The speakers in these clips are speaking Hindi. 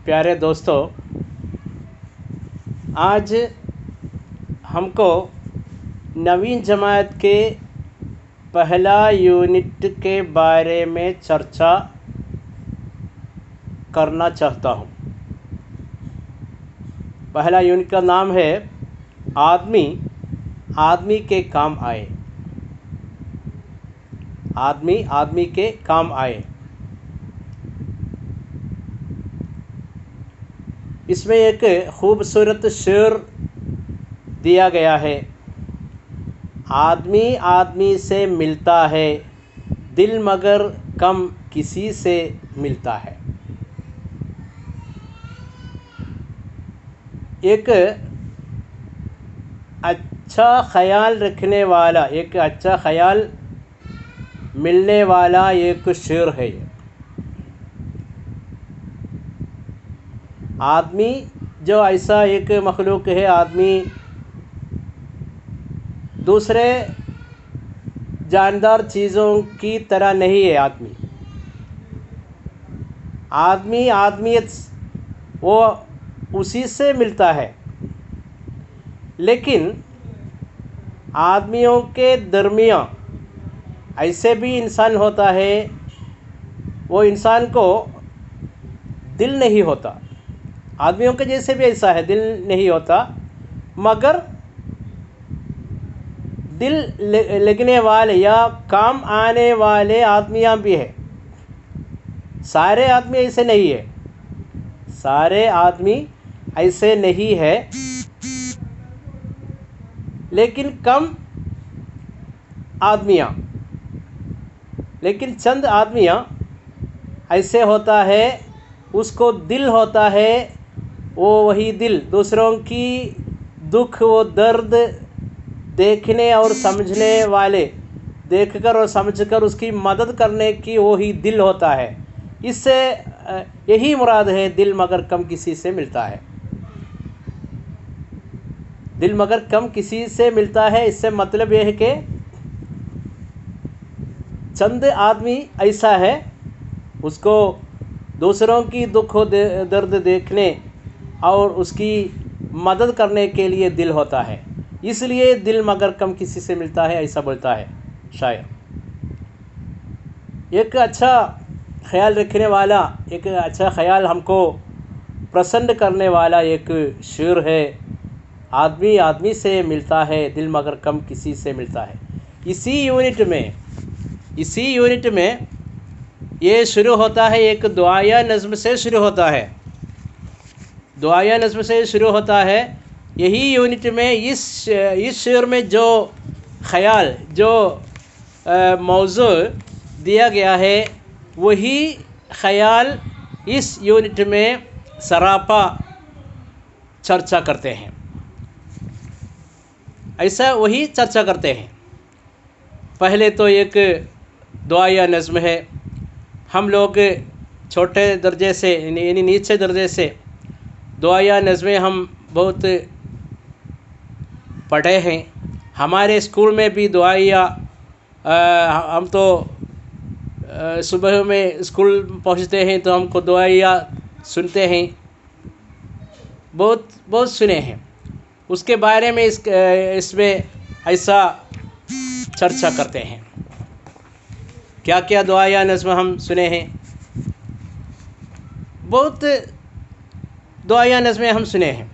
प्यारे दोस्तों, आज हमको नवीन जमात के पहला यूनिट के बारे में चर्चा करना चाहता हूँ। पहला यूनिट का नाम है आदमी आदमी के काम आए। आदमी आदमी के काम आए। इसमें एक खूबसूरत शेर दिया गया है। आदमी आदमी से मिलता है, दिल मगर कम किसी से मिलता है। एक अच्छा ख्याल रखने वाला, एक अच्छा ख्याल मिलने वाला एक शेर है। आदमी जो ऐसा एक मखलूक है, आदमी दूसरे जानदार चीज़ों की तरह नहीं है। आदमी आदमियत वो उसी से मिलता है, लेकिन आदमियों के दरमियाँ ऐसे भी इंसान होता है, वो इंसान को दिल नहीं होता। आदमियों के जैसे भी ऐसा है, दिल नहीं होता, मगर दिल लगने वाले या काम आने वाले आदमियाँ भी है। सारे आदमी ऐसे नहीं है, सारे आदमी ऐसे नहीं है, लेकिन कम आदमियाँ, लेकिन चंद आदमियाँ ऐसे होता है, उसको दिल होता है। वो वही दिल दूसरों की दुख व दर्द देखने और समझने वाले, देखकर और समझकर उसकी मदद करने की वही दिल होता है। इससे यही मुराद है, दिल मगर कम किसी से मिलता है। दिल मगर कम किसी से मिलता है, इससे मतलब यह है कि चंद आदमी ऐसा है, उसको दूसरों की दुख दर्द देखने और उसकी मदद करने के लिए दिल होता है। इसलिए दिल मगर कम किसी से मिलता है, ऐसा बोलता है शायर। एक अच्छा ख्याल रखने वाला, एक अच्छा ख्याल हमको प्रसन्न करने वाला एक शेर है। आदमी आदमी से मिलता है, दिल मगर कम किसी से मिलता है। इसी यूनिट में ये शुरू होता है, एक दुआया नज़्म से शुरू होता है। दुआया नज़्म से शुरू होता है। यही यूनिट में इस शेर में जो ख़याल, जो मौजू दिया गया है, वही ख़याल इस यूनिट में सरापा चर्चा करते हैं। ऐसा वही चर्चा करते हैं। पहले तो एक दुआया नज़्म है। हम लोग छोटे दर्जे से, यानी नीचे दर्जे से दुआया नज़में हम बहुत पढ़े हैं। हमारे स्कूल में भी दुआया, हम तो सुबह में स्कूल पहुंचते हैं तो हमको दुआया सुनते हैं, बहुत सुने हैं। उसके बारे में इसमें ऐसा चर्चा करते हैं। क्या क्या दुआया नज़्म हम सुने हैं, बहुत दुआया नज़में हम सुने हैं।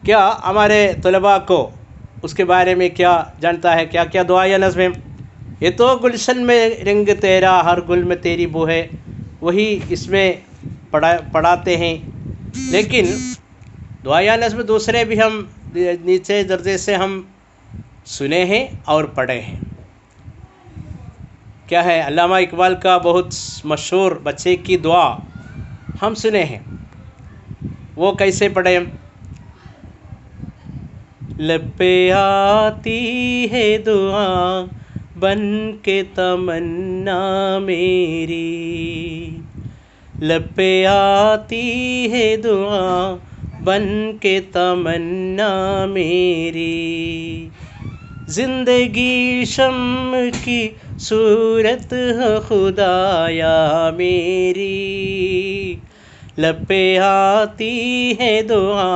क्या हमारे तलबा को उसके बारे में क्या जानता है, क्या क्या दुआया नज़में? ये तो गुलशन में रंग तेरा, हर गुल में तेरी बू है, वही इसमें पढ़ाते हैं। लेकिन दुआया नज़्म दूसरे भी हम नीचे दर्जे से हम सुने हैं और पढ़े हैं। क्या है, अल्लामा इकबाल का बहुत मशहूर बच्चे की दुआ हम सुने हैं। वो कैसे पढ़े? लब पे आती है दुआ बन के तमन्ना मेरी, लब पे आती है दुआ बन के तमन्ना मेरी, जिंदगी शम्म की सूरत है खुदाया मेरी, लब पे आती है दुआ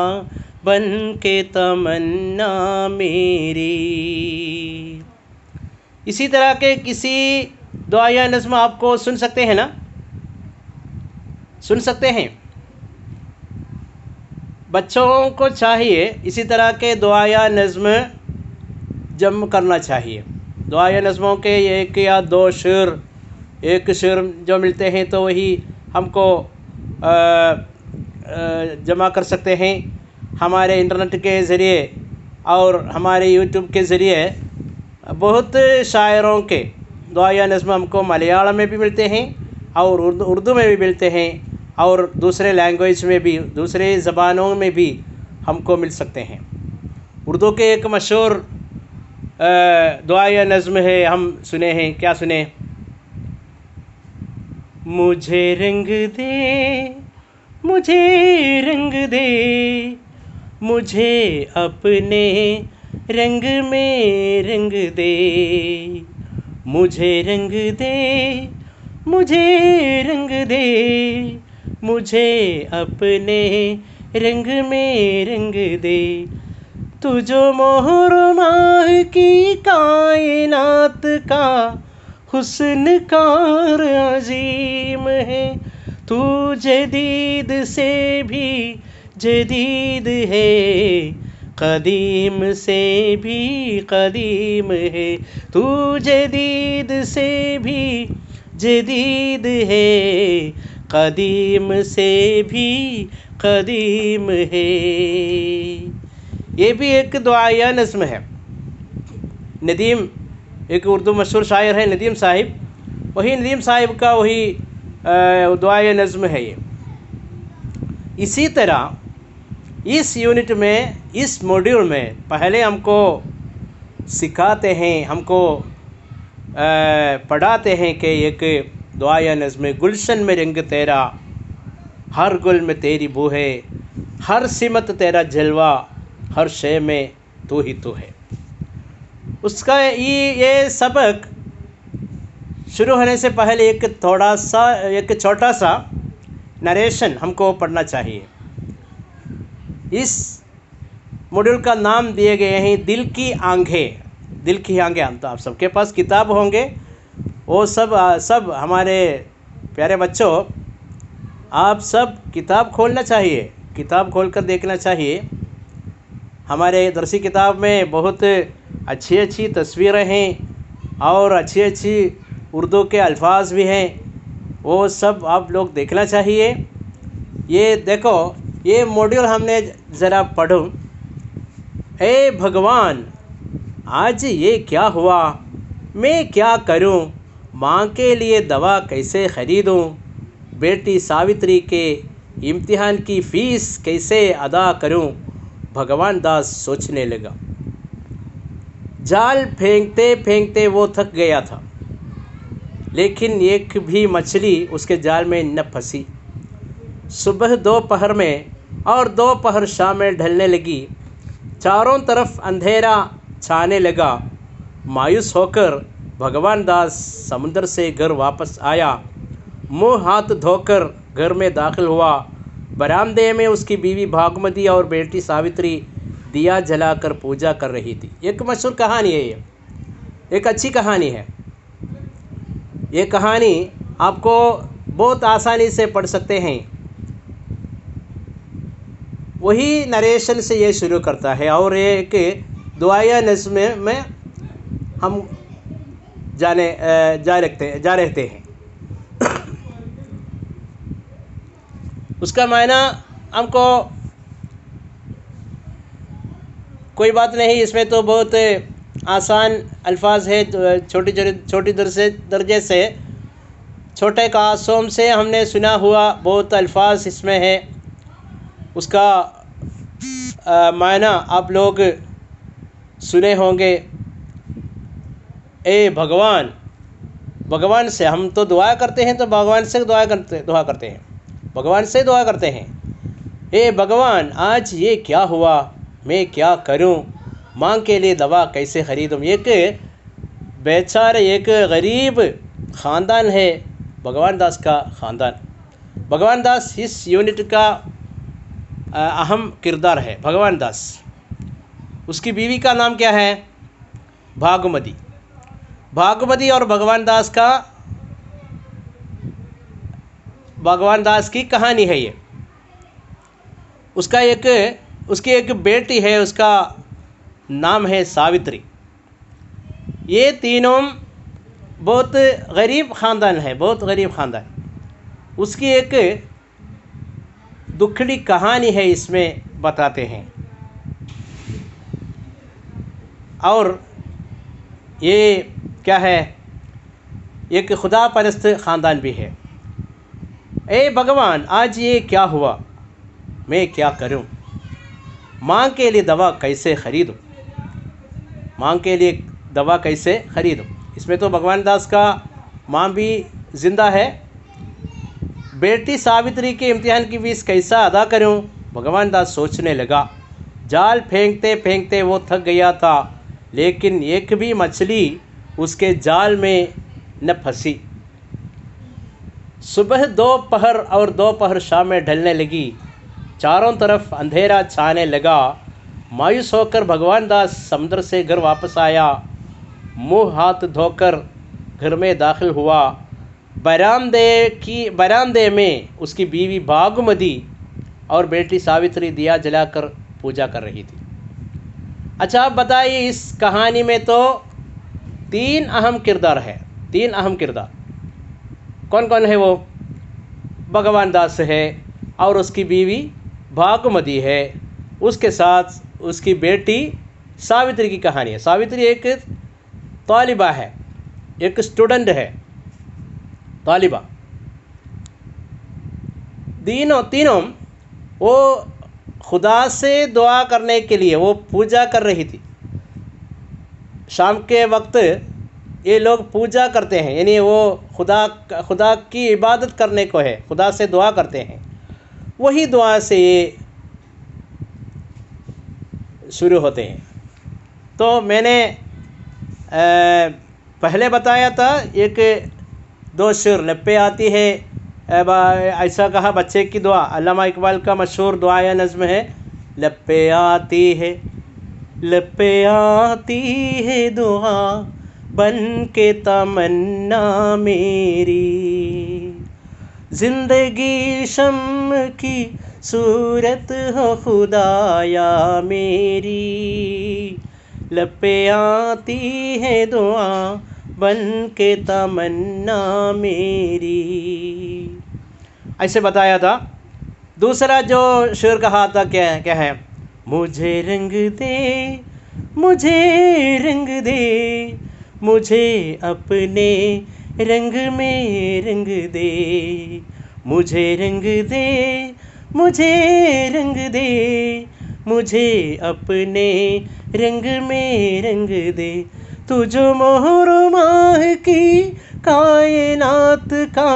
बन के तमन्ना मेरी। इसी तरह के किसी दुआ या नज़्म आपको सुन सकते हैं ना, सुन सकते हैं। बच्चों को चाहिए इसी तरह के दुआ या नज़्म जम करना चाहिए। दुआ या नज़्मों के एक या दो शेर, एक शेर जो मिलते हैं तो वही हमको जमा कर सकते हैं। हमारे इंटरनेट के ज़रिए और हमारे यूट्यूब के ज़रिए बहुत शायरों के दुआ या नज़्म हमको मलयालम में भी मिलते हैं और उर्दू में भी मिलते हैं और दूसरे लैंग्वेज में भी, दूसरे ज़बानों में भी हमको मिल सकते हैं। उर्दू के एक मशहूर दुआ या नज़्म है, हम सुने हैं, क्या सुने? मुझे रंग दे, मुझे रंग दे, मुझे अपने रंग में रंग दे, मुझे रंग दे, मुझे रंग दे, मुझे अपने रंग में रंग दे। तू जो मोहर माह की कायनात का हुस्न कार अजीम है, तू जदीद से भी जदीद है, कदीम से भी कदीम है, तू जदीद से भी जदीद है, कदीम से भी कदीम है। ये भी एक दुआ या नज़्म है। नदीम एक उर्दू मशहूर शायर है नदीम साहिब, वही नदीम साहिब का वही दुआ या नज़्म है ये। इसी तरह इस यूनिट में, इस मॉड्यूल में पहले हमको सिखाते हैं, हमको पढ़ाते हैं कि एक दुआ या नज़्म, गुलशन में रंग तेरा, हर गुल में तेरी बू है, हर सिमत तेरा जलवा, हर शय में तू ही तू है। उसका ये सबक शुरू होने से पहले एक छोटा सा नरेशन हमको पढ़ना चाहिए। इस मॉड्यूल का नाम दिए गए हैं दिल की आंखें। दिल की आंखें, तो आप सबके पास किताब होंगे, वो सब हमारे प्यारे बच्चों, आप सब किताब खोलना चाहिए, किताब खोलकर देखना चाहिए। हमारे दरसी किताब में बहुत अच्छी अच्छी तस्वीरें हैं और अच्छी अच्छी उर्दू के अल्फाज भी हैं, वो सब आप लोग देखना चाहिए। ये देखो, ये मॉड्यूल हमने ज़रा पढ़ो। हे भगवान, आज ये क्या हुआ, मैं क्या करूं, माँ के लिए दवा कैसे ख़रीदूं, बेटी सावित्री के इम्तिहान की फ़ीस कैसे अदा करूं, भगवान दास सोचने लगा। जाल फेंकते फेंकते वो थक गया था, लेकिन एक भी मछली उसके जाल में न फंसी। सुबह दोपहर में और दोपहर शाम में ढलने लगी, चारों तरफ अंधेरा छाने लगा। मायूस होकर भगवान दास समुद्र से घर वापस आया, मुंह हाथ धोकर घर में दाखिल हुआ। बरामदे में उसकी बीवी भागमती और बेटी सावित्री दिया जलाकर पूजा कर रही थी। एक मशहूर कहानी है, ये एक अच्छी कहानी है। ये कहानी आपको बहुत आसानी से पढ़ सकते हैं। वही नरेशन से ये शुरू करता है और ये एक दुआ या नज़्म में हम जा रहते हैं। उसका मायना हमको कोई बात नहीं, इसमें तो बहुत आसान अल्फाज है। छोटी दर्जे से छोटे कासोम से हमने सुना हुआ बहुत अल्फाज इसमें है। उसका मायना आप लोग सुने होंगे। ए भगवान, भगवान से हम तो दुआ करते हैं, तो भगवान से दुआ करते हैं, भगवान से दुआ करते हैं। ए भगवान, आज ये क्या हुआ, मैं क्या करूं, माँ के लिए दवा कैसे ख़रीदूँ। एक बेचारे एक गरीब ख़ानदान है भगवान दास का ख़ानदान। भगवान दास इस यूनिट का अहम किरदार है। भगवान दास, उसकी बीवी का नाम क्या है? भागमती। भागमती और भगवान दास की कहानी है ये। उसकी एक बेटी है, उसका नाम है सावित्री। ये तीनों बहुत गरीब ख़ानदान है, बहुत गरीब ख़ानदान। उसकी एक दुखड़ी कहानी है, इसमें बताते हैं। और ये क्या है, एक खुदा परस्त ख़ानदान भी है। ए भगवान, आज ये क्या हुआ, मैं क्या करूं? माँ के लिए दवा कैसे ख़रीदूं? माँ के लिए दवा कैसे ख़रीदूं? इसमें तो भगवान दास का माँ भी ज़िंदा है। बेटी सावित्री के इम्तिहान की फीस कैसा अदा करूं? भगवान दास सोचने लगा। जाल फेंकते फेंकते वो थक गया था, लेकिन एक भी मछली उसके जाल में न फंसी। सुबह दोपहर और दोपहर शाम में ढलने लगी। चारों तरफ अंधेरा छाने लगा। मायूस होकर भगवान दास समुद्र से घर वापस आया। मुंह हाथ धोकर घर में दाखिल हुआ। बरामदे में उसकी बीवी भागमती और बेटी सावित्री दिया जलाकर पूजा कर रही थी। अच्छा, आप बताइए, इस कहानी में तो 3 अहम किरदार है। 3 अहम किरदार कौन कौन है? वो भगवान दास है और उसकी बीवी भागमती है, उसके साथ उसकी बेटी सावित्री की कहानी है। सावित्री एक तालिबा है, एक स्टूडेंट है, तालिबा। तीनों वो खुदा से दुआ करने के लिए वो पूजा कर रही थी। शाम के वक्त ये लोग पूजा करते हैं, यानी वो खुदा की इबादत करने को है, खुदा से दुआ करते हैं। वही दुआ से ये शुरू होते हैं। तो मैंने पहले बताया था, एक 2 शेर लप्पे आती है, ऐसा कहा बच्चे की दुआ। अल्लामा इकबाल का मशहूर दुआ या नज़्म है, लप्पे आती है दुआ बन के तमन्ना मेरी, ज़िंदगी शम की सूरत हो खुदाया मेरी, लप्पे आती है दुआ बन के तमन्ना मेरी। ऐसे बताया था। दूसरा जो शेर कहा था, क्या है? मुझे रंग दे, मुझे अपने रंग में रंग दे, मुझे रंग दे, मुझे अपने रंग में रंग दे। तू जो मोहर माह की कायनात का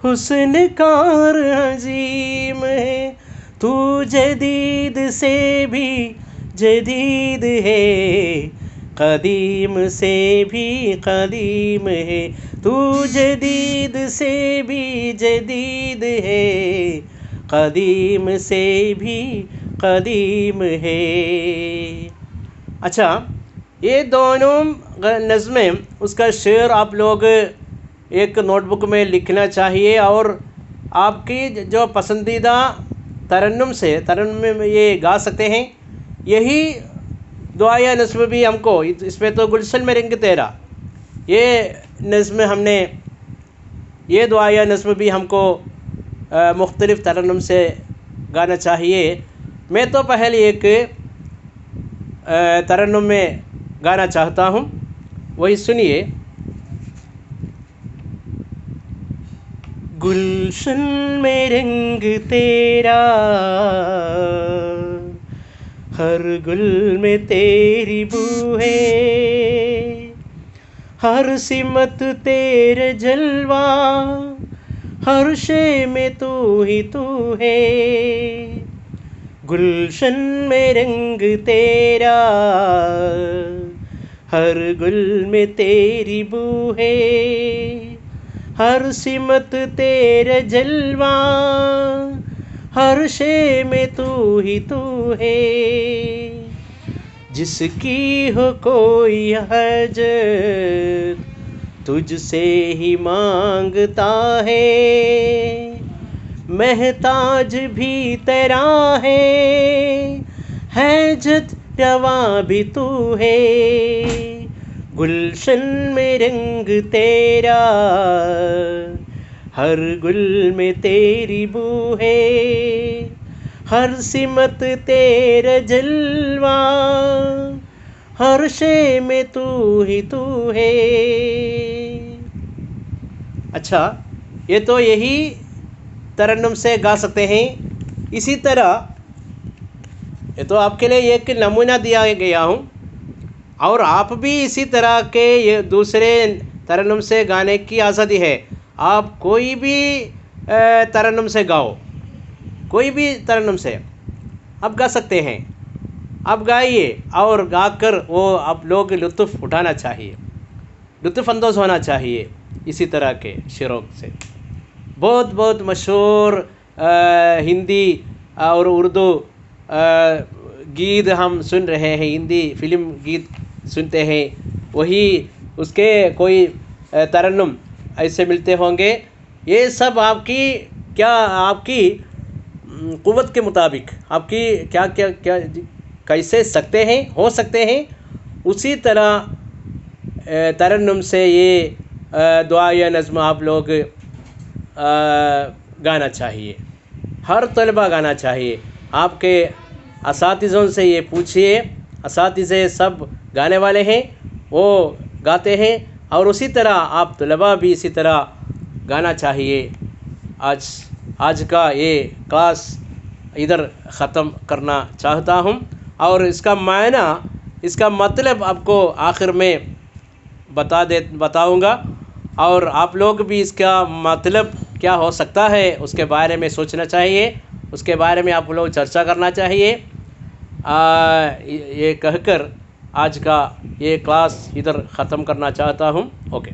हुस्न कार अजीम है, तू जदीद से भी जदीद है, कदीम से भी कदीम है, तू जदीद से भी जदीद है, कदीम से भी कदीम है। अच्छा, ये दोनों नज़में, उसका शेर आप लोग एक नोटबुक में लिखना चाहिए और आपकी जो पसंदीदा तरन्नुम में ये गा सकते हैं। यही दुआ या नज़्म भी हमको, इसमें तो गुलशन में रंग तेरा, ये नज़्म हमने, ये दुआ या नज़्म भी हमको मुख्तलिफ़ तरन्नुम से गाना चाहिए। मैं तो पहले एक तरन्नुम में गाना चाहता हूँ, वही सुनिए। गुलशन में रंग तेरा, हर गुल में तेरी बू है, हर सिमत तेरे जलवा, हर शे में तू ही तू है। गुलशन में रंग तेरा, हर गुल में तेरी बू है, हर सिमत तेरा जलवा, हर शे में तू ही तू है। जिसकी हो कोई हजत तुझसे ही मांगता है, महताज भी तेरा है जद रवा भी तू है। गुलशन में रंग तेरा, हर गुल में तेरी बू है, हर सिमत तेरा जलवा, हर शे में तू ही तू है। अच्छा, ये तो यही तरन्नुम से गा सकते हैं। इसी तरह ये तो आपके लिए एक नमूना दिया गया हूँ, और आप भी इसी तरह के ये दूसरे तरन्नुम से गाने की आज़ादी है। आप कोई भी तरन्नुम से गाओ, कोई भी तरन्नुम से आप गा सकते हैं। आप गाइए और गाकर वो आप लोग लुत्फ़ उठाना चाहिए, लुत्फ़ अंदोज़ होना चाहिए इसी तरह के शेरों से। बहुत बहुत मशहूर हिंदी और उर्दू गीत हम सुन रहे हैं, हिंदी फिल्म गीत सुनते हैं, वही उसके कोई तरन्नुम ऐसे मिलते होंगे। ये सब आपकी क्या, आपकी क़ुव्वत के मुताबिक आपकी क्या क्या क्या कैसे सकते हैं, हो सकते हैं, उसी तरह तरन्नुम से ये दुआ या नज़्म आप लोग गाना चाहिए। हर तलबा गाना चाहिए। आपके असातिज़ों से ये पूछिए, असातिज़े सब गाने वाले हैं, वो गाते हैं, और उसी तरह आप तलबा भी इसी तरह गाना चाहिए। आज का ये क्लास इधर ख़त्म करना चाहता हूँ, और इसका मायना, इसका मतलब आपको आखिर में बताऊँगा, और आप लोग भी इसका मतलब क्या हो सकता है उसके बारे में सोचना चाहिए, उसके बारे में आप लोग चर्चा करना चाहिए। ये कहकर आज का ये क्लास इधर ख़त्म करना चाहता हूँ। ओके।